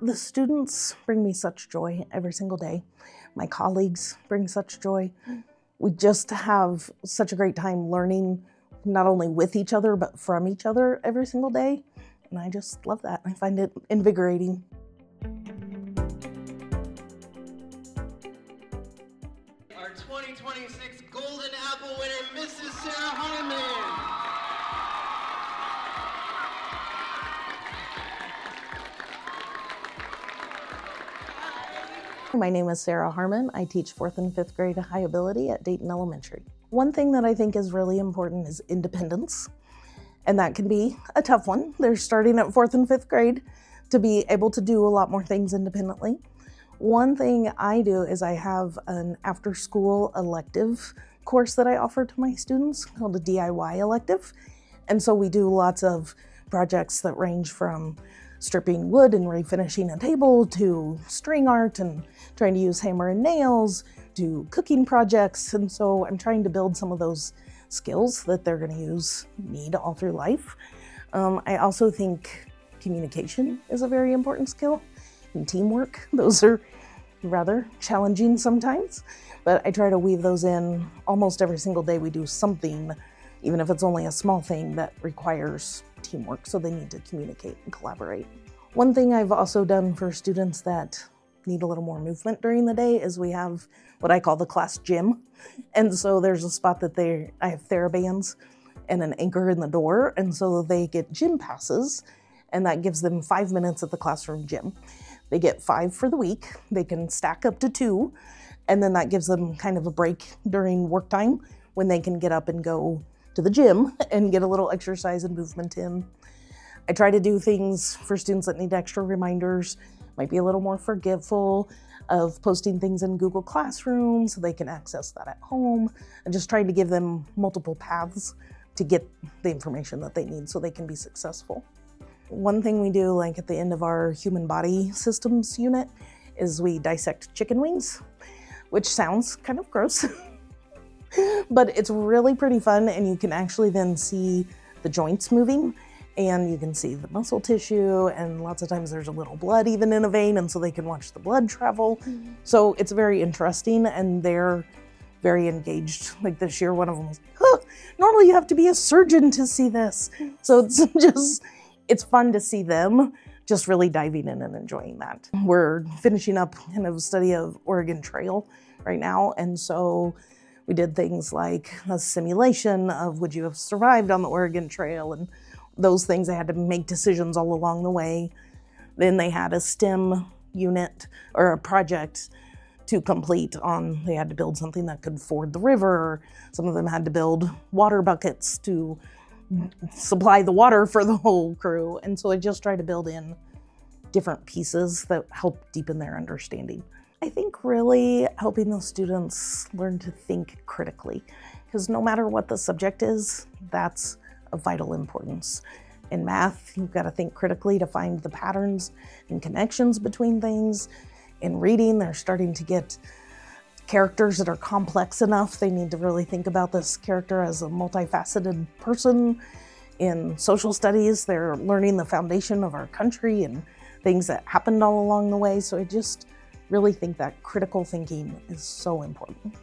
The students bring me such joy every single day. My colleagues bring such joy. We just have such a great time learning, not only with each other, but from each other every single day. And I just love that. I find it invigorating. Our 2026 Golden Apple winner, Mrs. Sarah Harmon. My name is Sarah Harmon. I teach 4th and 5th grade high ability at Dayton Elementary. One thing that I think is really important is independence, and that can be a tough one. They're starting at 4th and 5th grade to be able to do a lot more things independently. One thing I do is I have an after-school elective course that I offer to my students called a DIY elective. And so we do lots of projects that range from stripping wood and refinishing a table to string art and trying to use hammer and nails to cooking projects. And so I'm trying to build some of those skills that they're going to need all through life. I also think communication is a very important skill, and teamwork. Those are rather challenging sometimes, but I try to weave those in almost every single day. We do something, even if it's only a small thing, that requires teamwork, so they need to communicate and collaborate. One thing I've also done for students that need a little more movement during the day is we have what I call the class gym. And so there's a spot that I have TheraBands and an anchor in the door, and so they get gym passes, and that gives them 5 minutes at the classroom gym. They get 5 for the week. They can stack up to 2, and then that gives them kind of a break during work time when they can get up and go to the gym and get a little exercise and movement in. I try to do things for students that need extra reminders, might be a little more forgetful of posting things in Google Classroom so they can access that at home, and just trying to give them multiple paths to get the information that they need so they can be successful. One thing we do, like at the end of our human body systems unit, is we dissect chicken wings, which sounds kind of gross. But it's really pretty fun, and you can actually then see the joints moving, and you can see the muscle tissue, and lots of times there's a little blood even in a vein, and so they can watch the blood travel. Mm-hmm. So it's very interesting, and they're very engaged. Like this year, one of them was, normally you have to be a surgeon to see this. So it's fun to see them just really diving in and enjoying that. We're finishing up kind of a study of Oregon Trail right now, and so we did things like a simulation of would you have survived on the Oregon Trail, and those things. They had to make decisions all along the way. Then they had a STEM unit or a project to complete on, they had to build something that could ford the river. Some of them had to build water buckets to supply the water for the whole crew. And so I just try to build in different pieces that help deepen their understanding. I think really helping those students learn to think critically, because no matter what the subject is, that's of vital importance. In math, you've got to think critically to find the patterns and connections between things. In reading, they're starting to get characters that are complex enough. They need to really think about this character as a multifaceted person. In social studies, they're learning the foundation of our country and things that happened all along the way. So I just really think that critical thinking is so important.